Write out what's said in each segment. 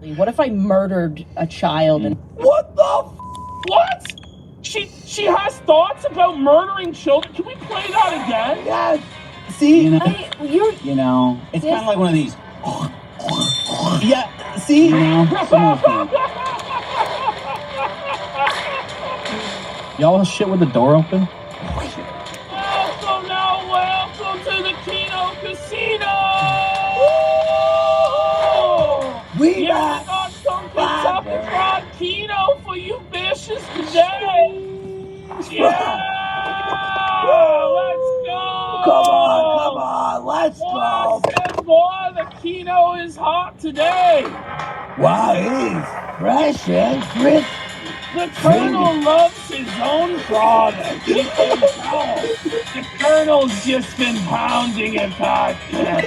What if I murdered a child and... What the What? She has thoughts about murdering children? Can we play that again? Yes. See? You know, it's kind of like one of these. Yeah, see? Y'all shit with the door open? Welcome to the Keno Casino! We got some Kentucky Fried Keno for you bitches today! Yeah! Let's go! Come on, let's go! Boy, the Keno is hot today! Wow, it is fresh and crisp. The Colonel loves his own product. You can tell. The Colonel's just been pounding it back there.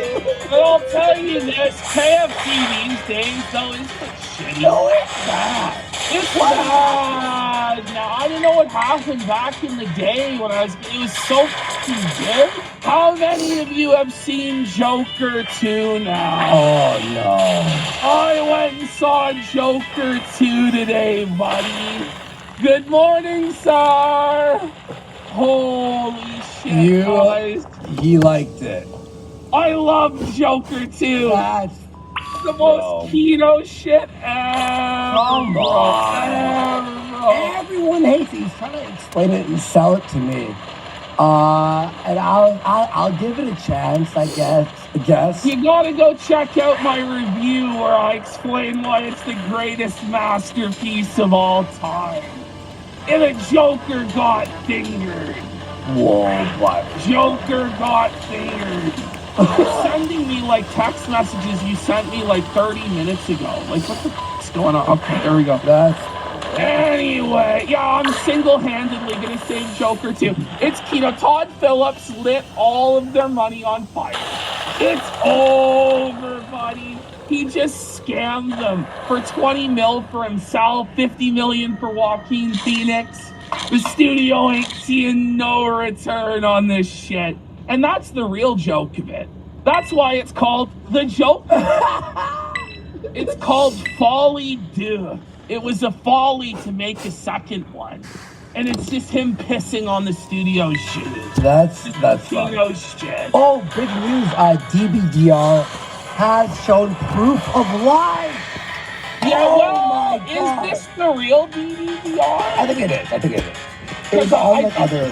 But I'll tell you this, KFC these days, though, is shitty. No, it's bad. It's bad. Now, I don't know what happened back in the day when it was so fucking good. How many of you have seen Joker 2 now? Oh, no. I went and saw Joker 2 today, buddy. Good morning, sir. Holy shit, guys. He liked it. I love Joker 2. That's the most Keno shit ever. Everyone hates it. He's trying to explain it and sell it to me. And I'll give it a chance, I guess. You gotta go check out my review where I explain why it's the greatest masterpiece of all time. And a Joker got fingered. Whoa, what? Joker got fingered. You're sending me like text messages you sent me like 30 minutes ago. Like, what the f***'s going on? Okay, there we go. Anyway, yeah, I'm single-handedly gonna save Joker 2. It's Keno. Todd Phillips lit all of their money on fire. It's over, buddy. He just scammed them for 20 mil for himself, 50 million for Joaquin Phoenix. The studio ain't seeing no return on this shit. And that's the real joke of it. That's why it's called The Joker. It's called Folly 2. It was a folly to make a second one. And it's just him pissing on the studio shit. That's Keno shit. Oh, big news. DBDR has shown proof of life. Yeah, well, is this the real DBDR? I think it is. It's all like other...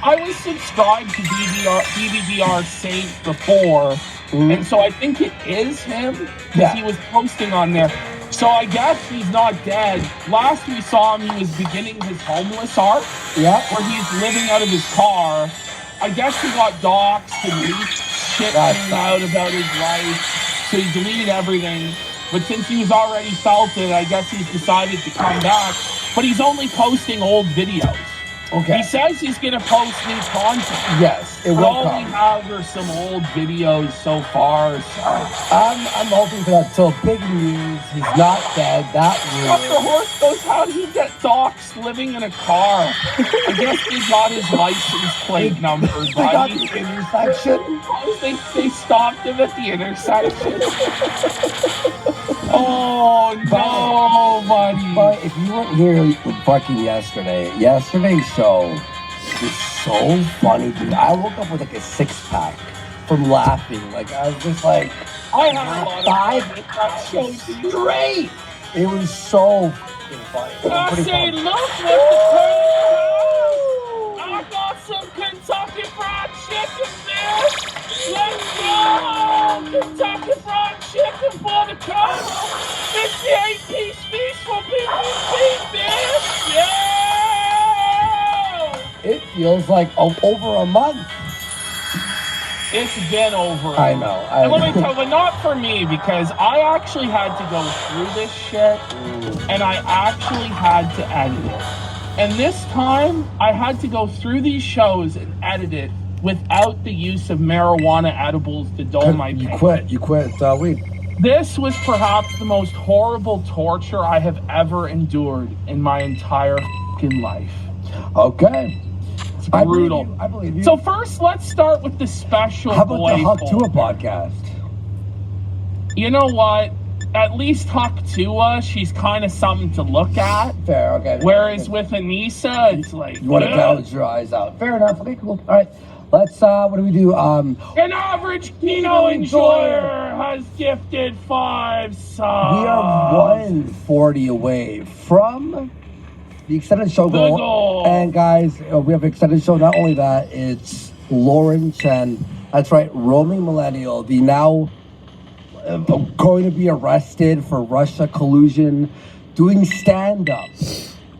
I was subscribed to DBDR Safe before, and so I think it is him, because he was posting on there. So I guess he's not dead. Last we saw him, he was beginning his homeless arc, where he's living out of his car. I guess he got doxxed and leaked shit coming out about his life, so he deleted everything. But since he was already felt it, I guess he's decided to come back. But he's only posting old videos. Okay. He says he's going to post new content. Yes, it will all come. we have are some old videos so far. So. I'm hoping for that. So big news. He's not dead. That rules. The horse goes, how do you get doxxed living in a car? I guess they got his license plate number. They got the intersection. They stopped him at the intersection. Oh, no, buddy. But if you weren't here fucking yesterday's show was so funny, dude. I woke up with like a 6-pack from laughing. Like, I was just like, I had a lot of 5 shows straight. It was so funny. I say, look what the Colonel has. I got some Kentucky Fried Chicken, man. Let's go. Kentucky Fried Chicken for the Colonel. It's the 8-piece feast for PPP, man. Yeah. It feels like over a month. It's been over. I know. And let me tell you, but not for me, because I actually had to go through this shit, and I actually had to edit it. And this time, I had to go through these shows and edit it without the use of marijuana edibles to dull my pain. You quit weed. This was perhaps the most horrible torture I have ever endured in my entire fucking life. Okay. It's brutal. I believe you. So first, let's start with the special. How about boy the Hug folder. to a podcast? You know what? at least Haktua, she's kind of something to look at. Fair, okay. Whereas with Anissa, it's like... You want to gouge your eyes out. Fair enough. Okay, cool. All right. Let's, what do we do? An average Kino enjoyer has gifted 5 subs. We are 140 away from the extended show goal. And guys, we have extended show. Not only that, it's Lauren Chen. That's right, roaming millennial, the now going to be arrested for Russia collusion, doing stand-up,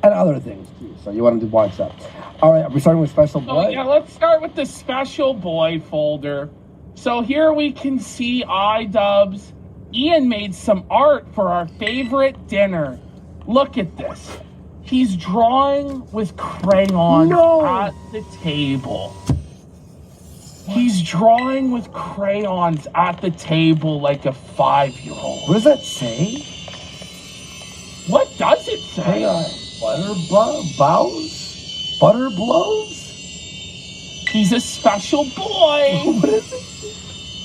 and other things too. So you want to watch that. All right, are we starting with special boy? Oh, yeah, let's start with the special boy folder. So here we can see iDubbbz. Ian made some art for our favorite dinner. Look at this. He's drawing with crayons at the table. He's drawing with crayons at the table like a 5-year-old. What does that say? What does it say? Hang on. Bows? Butter blows? He's a special boy. What is it?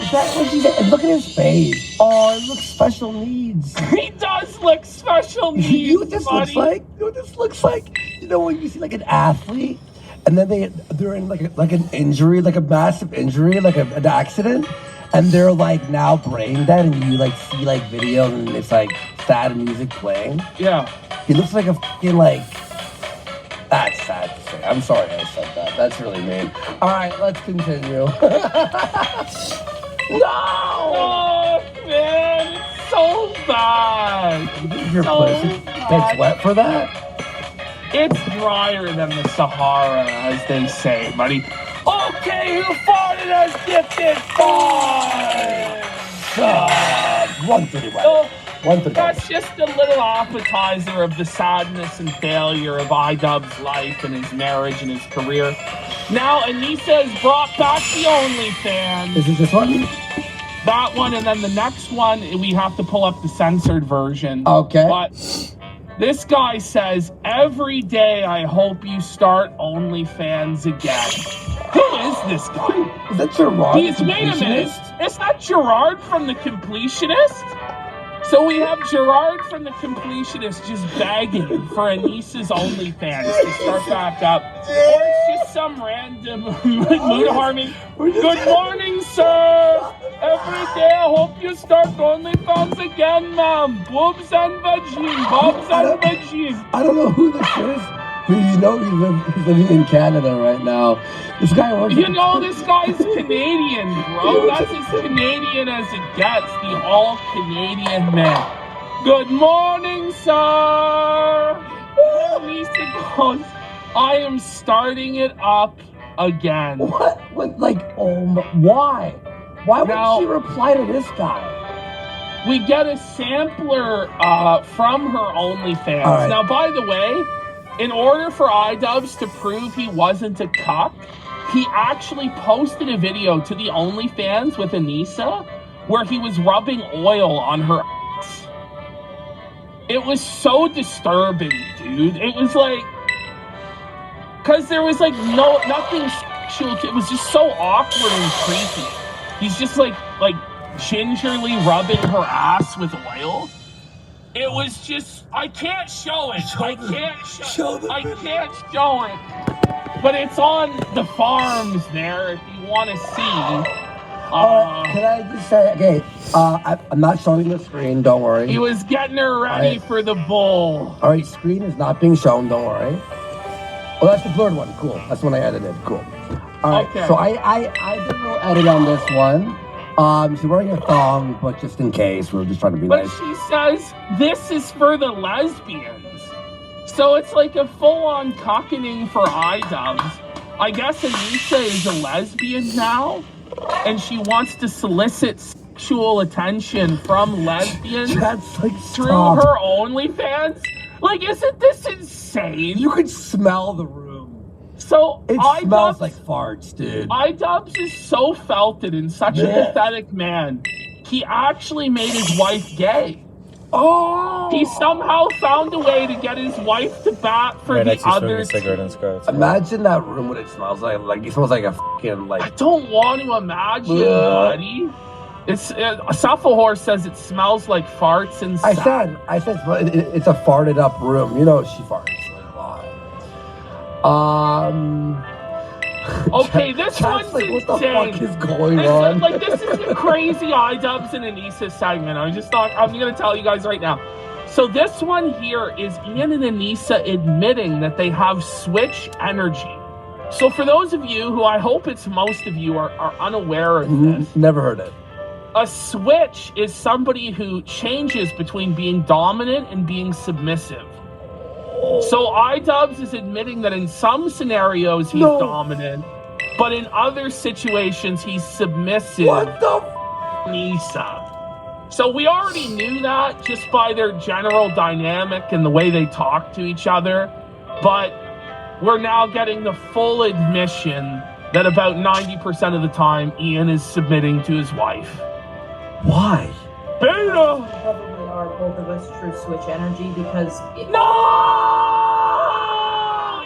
Is that what she said? Look at his face. Oh, it looks special needs. He does look special needs. You know what this looks like? You know what this looks like? You know when you see like an athlete and then they're in like an injury, like a massive injury, like an accident, and they're like now brain dead, and you like see like videos and it's like sad music playing. Yeah. He looks like a fucking like. That's sad to say. I'm sorry I said that. That's really mean. All right, let's continue. No! Oh, man, it's so bad. Your pussy gets wet for that? It's drier than the Sahara, as they say, buddy. Okay, who farted has gifted 5? 131. So, 131. that's just a little appetizer of the sadness and failure of iDubbbz's life and his marriage and his career. Now, Anissa has brought back the OnlyFans. Is it this one? That one, and then the next one, we have to pull up the censored version. Okay. But this guy says, every day I hope you start OnlyFans again. Who is this guy? Is that Gerard? Wait a minute. Is that Gerard from The Completionist? So we have Gerard from The Completionist just begging for Anissa's OnlyFans to start back up. Or it's just some random mood harming. Good morning, sir. Every day I hope you start OnlyFans again, ma'am. Boobs and vagine. Bobs and vagine. I don't know who this is. But you know he's living in Canada right now. This guy works. You know this guy's Canadian, bro. That's as Canadian as it gets. The all-Canadian man. Good morning, sir. Lisa goes, I am starting it up again. What? Like, why? Why would she reply to this guy? We get a sampler from her OnlyFans. Right. Now, by the way, in order for iDubbbz to prove he wasn't a cuck, he actually posted a video to the OnlyFans with Anissa where he was rubbing oil on her ass. It was so disturbing, dude. It was like, because there was like nothing sexual. It was just so awkward and creepy. He's just like gingerly rubbing her ass with oil. It was just, I can't show it. I can't show it. But it's on the farms there if you want to see. Can I just say, okay, I'm not showing the screen, don't worry. He was getting her ready for the bull. All right, screen is not being shown, don't worry. Oh, that's the blurred one, cool. That's the one I edited, cool. All right, okay. So I did a little edit on this one. She's wearing a thong, but just in case, we were just trying to be nice. But she says, this is for the lesbians. So it's like a full-on cockening for iDubbbz. I guess Anissa is a lesbian now, and she wants to solicit sexual attention from lesbians through her OnlyFans. Like, isn't this insane? You could smell the room. So it smells like farts, dude. iDubbbz is so felted and such a pathetic man. He actually made his wife gay. Oh! He somehow found a way to get his wife to bat for the others. Imagine that room, what it smells like. Like, it smells like a fucking, like... I don't want to imagine, buddy. Cephalhor says it smells like farts inside. I said, it's a farted up room. You know she farts a lot. Okay, this one's like, insane. what the fuck is going on? Like, this is the crazy iDubbbz and Anissa segment. I'm going to tell you guys right now. So this one here is Ian and Anissa admitting that they have switch energy. So for those of you who I hope it's most of you are unaware of this. Never heard it. A switch is somebody who changes between being dominant and being submissive. So iDubbbz is admitting that in some scenarios he's dominant, but in other situations he's submissive. What the Anissa. So we already knew that just by their general dynamic and the way they talk to each other, but we're now getting the full admission that about 90% of the time Ian is submitting to his wife. Why? Beta! Probably are both of us true switch energy because No!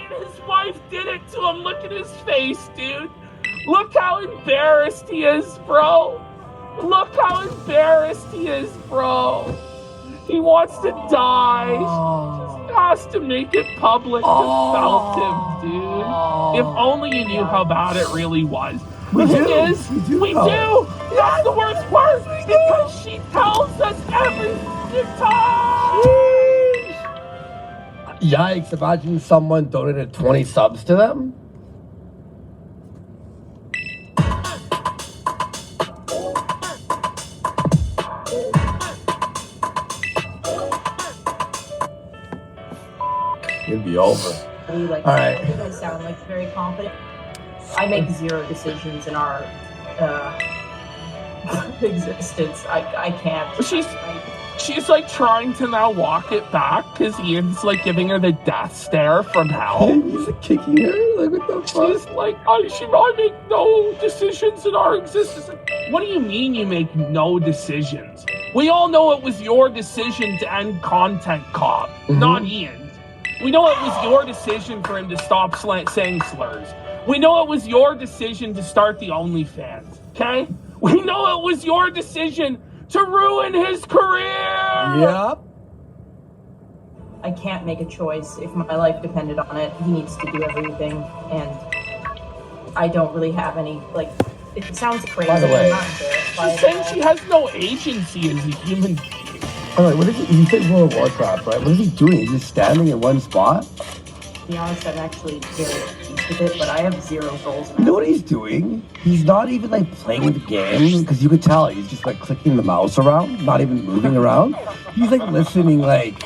And his wife did it to him. Look at his face, dude. Look how embarrassed he is, bro. Look how embarrassed he is, bro. He wants to die. She just has to make it public to felt him, dude. If only you knew how bad it really was. The thing is, we do. That's the worst part. Because she tells us every time. Yikes, imagine someone donated 20 subs to them. It'd be over. Like, all right. I sound like very confident. I make 0 decisions in our existence. I can't. She's like trying to now walk it back because Ian's like giving her the death stare from hell. He's like kicking her. Like, what the fuck? She's like, I make no decisions in our existence. What do you mean you make no decisions? We all know it was your decision to end Content Cop, not Ian's. We know it was your decision for him to stop saying slurs. We know it was your decision to start the OnlyFans, okay? We know it was your decision to ruin his career! Yep. I can't make a choice. If my life depended on it, he needs to do everything, and I don't really have any, like, it sounds crazy. By the way, she's saying she has no agency as a human being. Alright, what is he? He said World of Warcraft, right? What is he doing? He's just standing in one spot? To be honest, I'm actually very pleased with it, but I have 0 goals. You know what he's doing? He's not even like playing with the game, because you could tell he's just like clicking the mouse around, not even moving around. He's like listening, like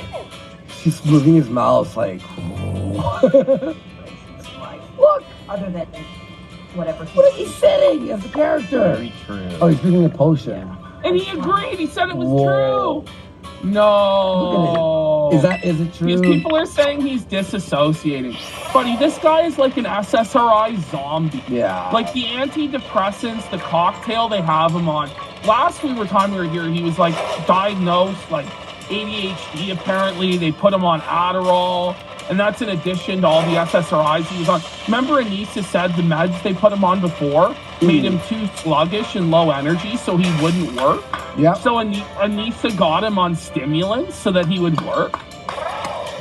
he's moving his mouse, like. Look, other than whatever. What is he saying as a character? Very true. Oh, he's drinking a potion. And he agreed. He said it was true. No. Is it true? These people are saying he's disassociating. Buddy, this guy is like an SSRI zombie. Yeah. Like the antidepressants, the cocktail they have him on. Last time we were here, he was like diagnosed like ADHD apparently. They put him on Adderall. And that's in addition to all the SSRIs he was on. Remember Anissa said the meds they put him on before made him too sluggish and low energy so he wouldn't work? Yeah. So Anissa got him on stimulants so that he would work?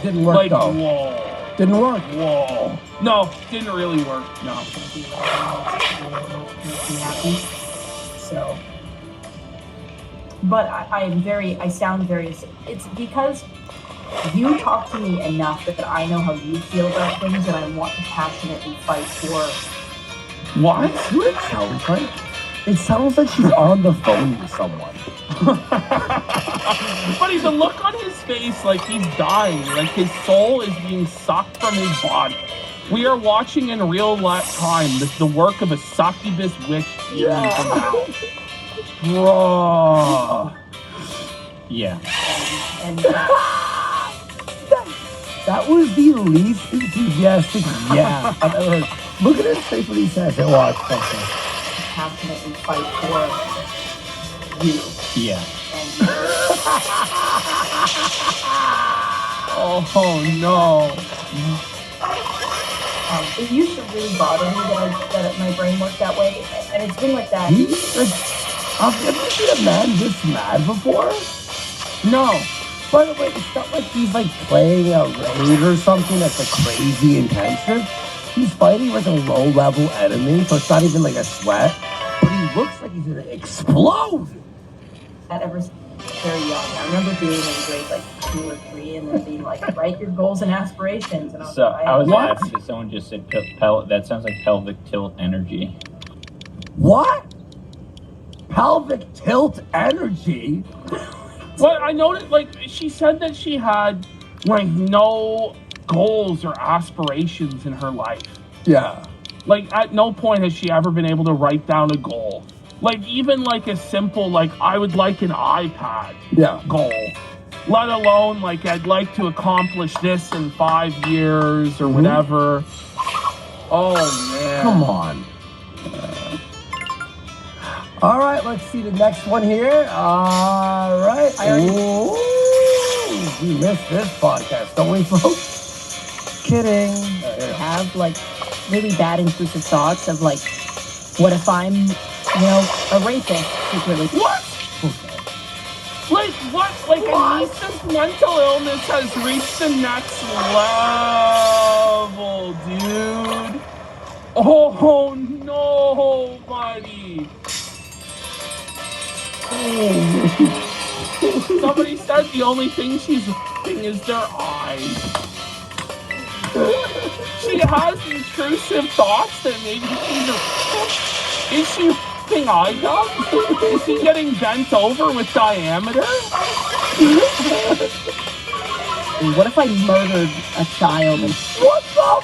Didn't work, like, though. Whoa. Didn't work. Whoa. No, didn't really work. No. So, but I sound very, it's because you talk to me enough that I know how you feel about things and I want to passionately fight for. What? What it sounds like? It sounds like she's on the phone with someone. Buddy, the look on his face like he's dying, like his soul is being sucked from his body. We are watching in real time the work of a succubus witch. Yeah. Bro. Yeah. And that was the least enthusiastic yeah I've ever heard. Look at his face when he says it. Watch something. passionately fight for you. Yeah. Oh no. It used to really bother me that my brain worked that way, and it's been like that. Have you ever seen a man this mad before? No. By the way, it's not like he's like playing a raid or something that's like crazy intensive. He's fighting like a low-level enemy, so it's not even like a sweat. But he looks like he's gonna explode. That ever since very young. I remember being in grade like 2 or 3 and then being like, write your goals and aspirations. And So I was What? laughing because someone just said that sounds like pelvic tilt energy. What? Pelvic tilt energy? Well, I noticed, like, she said that she had, like, no goals or aspirations in her life. Yeah. Like, at no point has she ever been able to write down a goal. Like, even, like, a simple, like, I would like an iPad goal. Let alone, like, I'd like to accomplish this in 5 years or whatever. Oh, man. Come on. All right, let's see the next one here. All right. Ooh, we missed this podcast, don't we, folks? Kidding. Have like really bad intrusive thoughts of like, what if I'm, a rapist secretly? What? Like, what? Like, Anissa's mental illness has reached the next level, dude. Oh, no, buddy. Somebody said the only thing she's f***ing is their eyes. She has intrusive thoughts that maybe she's a... Is she f***ing eye dub? Is he getting bent over with diameter? What if I murdered a child? What the...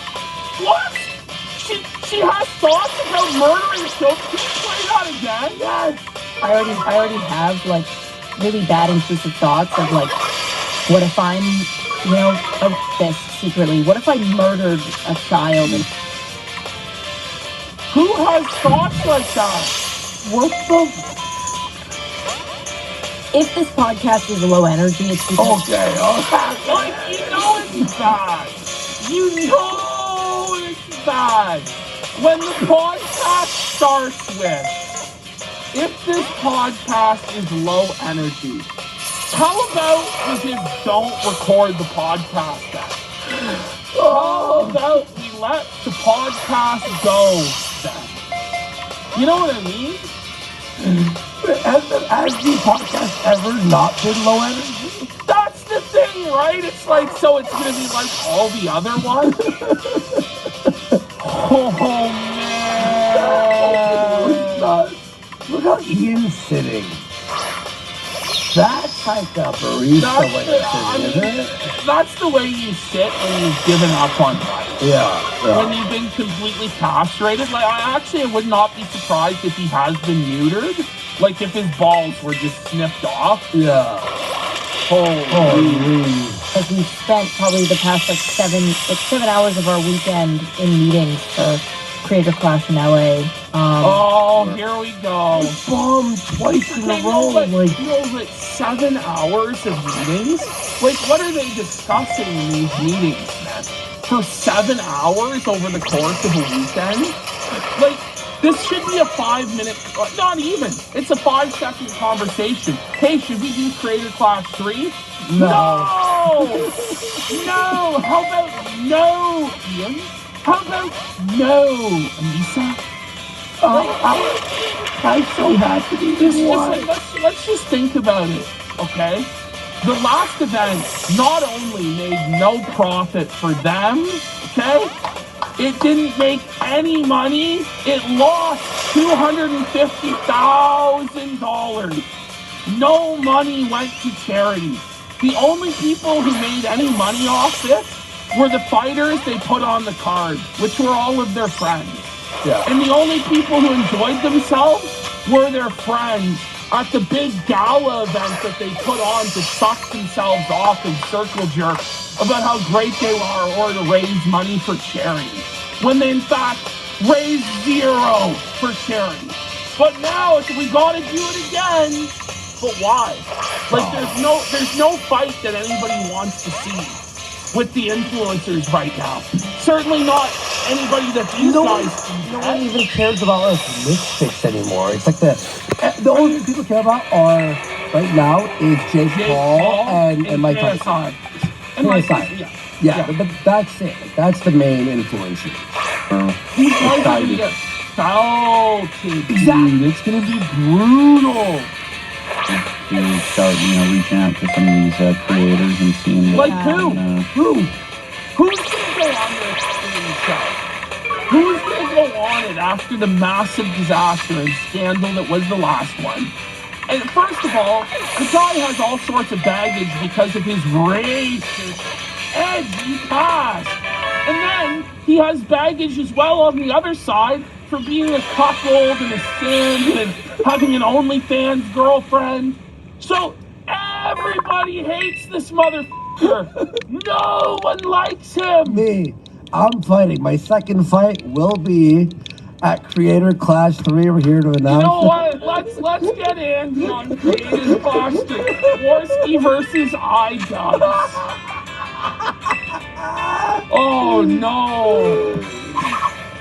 What? She has thoughts about murdering children? Can you play that again? Yes. I already have like really bad intrusive thoughts of like, what if I'm, a rapist secretly? What if I murdered a child? Who has thoughts like that? What the? If this podcast is low energy, it's because Okay. Like, you know it's bad. You know it's bad. When the podcast starts with, if this podcast is low energy, how about we just don't record the podcast then? How about we let the podcast go then? You know what I mean? Has the podcast ever not been low energy? That's the thing, right? It's like, so it's gonna be like all the other ones? Oh, man. Look how Ian's sitting. That's like a barista way of sitting, isn't it? That's the way you sit when you've given up on life. Yeah. When you've been completely castrated. Like, I would not be surprised if he has been neutered. Like, if his balls were just snipped off. Yeah. Holy. like we spent probably the past like 7 hours of our weekend in meetings for Creator Clash in LA. Here we go. Bombed twice in a row. Like 7 hours of meetings? Like, what are they discussing in these meetings, man? For 7 hours over the course of a weekend? Like, this should be a 5-minute, not even. It's a 5-second conversation. Hey, should we do Creator Clash 3? No! No! How about no, Ian? How about no, Anissa? I'm so happy. Let's just think about it, okay? The last event not only made no profit for them, okay? It didn't make any money. It lost $250,000. No money went to charity. The only people who made any money off this were the fighters they put on the card, which were all of their friends. Yeah. And the only people who enjoyed themselves were their friends at the big gala event that they put on to suck themselves off and circle jerk about how great they are or to raise money for charity, when they in fact raised zero for charity. But now we gotta do it again. But why? Like there's no fight that anybody wants to see with the influencers right now. Certainly not anybody that these guys no one even cares about like lipsticks anymore. It's like the only thing people care about are right now is Jake Paul and Mike Tyson. And Mike Tyson, yeah, but that's it. Like, that's the main influences. These guys are going to get salted. Exactly. It's going to be brutal. To start, reaching out to some of these creators and seeing like who's going to go on this show? Who's going to go on it after the massive disaster and scandal that was the last one? And first of all, the guy has all sorts of baggage because of his racist, edgy past. And then he has baggage as well on the other side for being a cuckold and a simp and having an OnlyFans girlfriend. So everybody hates this motherfucker. No one likes him. Me, I'm fighting. My second fight will be at Creator Clash 3. We're here to announce. You know what? Let's get in on Creator Clash 3. Worski versus iDubbbz. Oh no.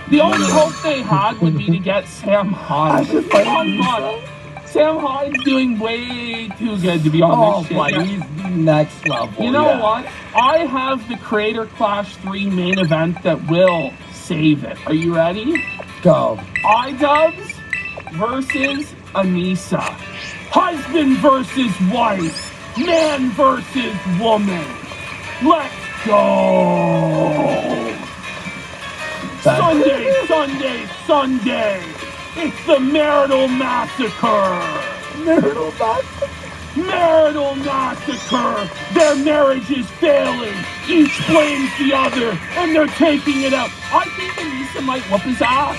The only hope they had would be to get Sam Hyde. Sam Hyde's doing way too good to be on this shit. Oh, he's next level. You know what? I have the Creator Clash 3 main event that will save it. Are you ready? Go. iDubbbz versus Anissa. Husband versus wife. Man versus woman. Let's go. Sunday. It's the marital massacre. Marital massacre. Their marriage is failing. Each blames the other, and they're taking it out. I think Anissa might whoop his ass.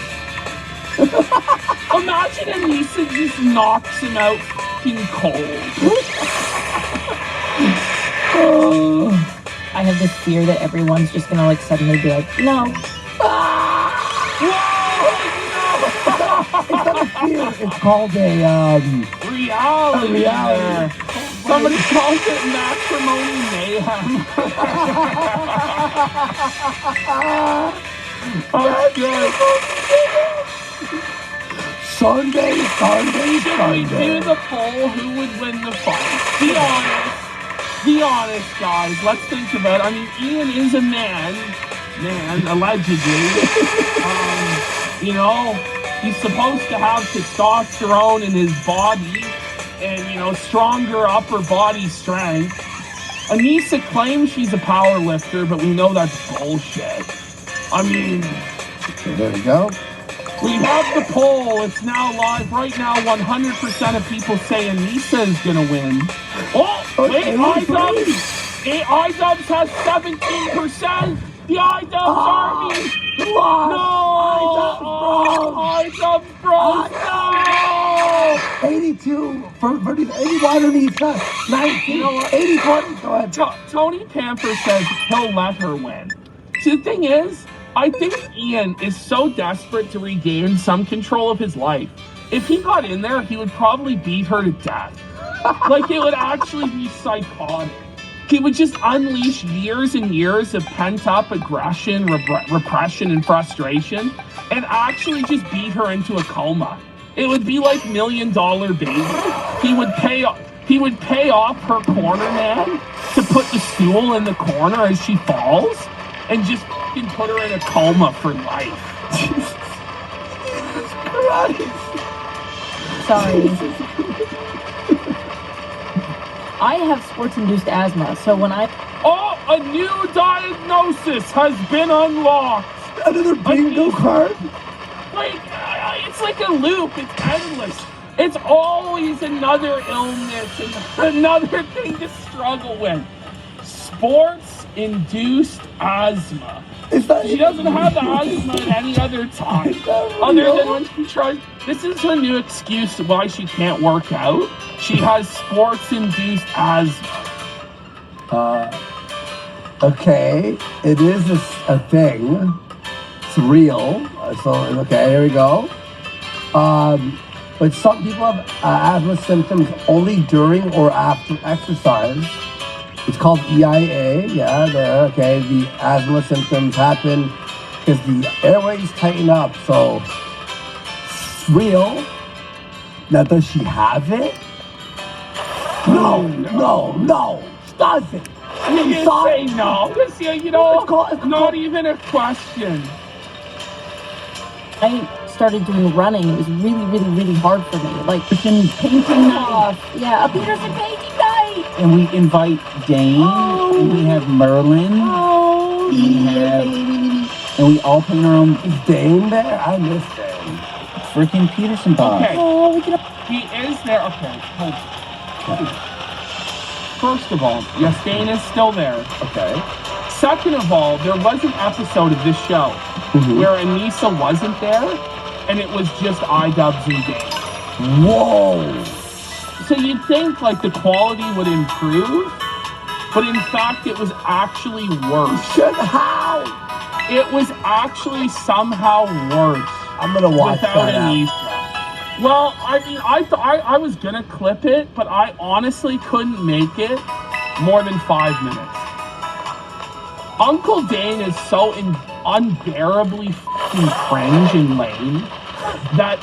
Imagine Anissa just knocks him out fucking cold. I have this fear that everyone's just gonna like suddenly be like, no. It's called a reality. Somebody calls it matrimony mayhem. That's good. Sunday. Should we do the poll? Who would win the fight? Be honest, guys. Let's think about it. I mean, Ian is a man, allegedly. He's supposed to have testosterone in his body and, stronger upper body strength. Anissa claims she's a power lifter, but we know that's bullshit. I mean... There we go. We have the poll. It's now live. Right now, 100% of people say Anissa is going to win. Oh, wait, iDubbbz has 17%. The iDubbbz army. iDubbbz bros. No. 82 for 81 Anissa. 19. 84. Go ahead. Tony Pamper says he'll let her win. See, the thing is, I think Ian is so desperate to regain some control of his life. If he got in there, he would probably beat her to death. Like, it would actually be psychotic. He would just unleash years and years of pent-up aggression, repression, and frustration, and actually just beat her into a coma. It would be like $1 Million Baby. He would pay off her corner man to put the stool in the corner as she falls, and just fucking put her in a coma for life. Jesus Christ. Sorry. I have sports-induced asthma, so when I... Oh, a new diagnosis has been unlocked. Another bingo card? Wait, it's like a loop. It's endless. It's always another illness and another thing to struggle with. Sports-induced asthma. She doesn't have asthma at any other time. Other than when she tries. This is her new excuse why she can't work out. She has sports-induced asthma. Okay. It is a thing. It's real. So, okay, here we go. But some people have asthma symptoms only during or after exercise. It's called EIA. Yeah, the asthma symptoms happen because the airways tighten up. So it's real. Now, does she have it? No. She doesn't. You say no. This, you know, not even a question. I started doing running. It was really, really, really hard for me. Like painting off. Yeah, a Peterson painting night. And we invite Dane, and we have Merlin, Oh, and we all paint our own Is Dane there? I miss Dane. freaking Peterson box. Okay. Oh, we can. He is there. Okay, hold on. First of all, yes, Dane is still there. Okay. Second of all, there was an episode of this show where Anissa wasn't there, and it was just iDubbbz and Dane. Whoa. So you'd think like the quality would improve, but in fact it was actually worse. How? It was actually somehow worse I'm gonna watch without that out. Anissa. Well, I mean, I was gonna clip it, but I honestly couldn't make it more than 5 minutes. Uncle Dane is so unbearably f***ing cringe and lame that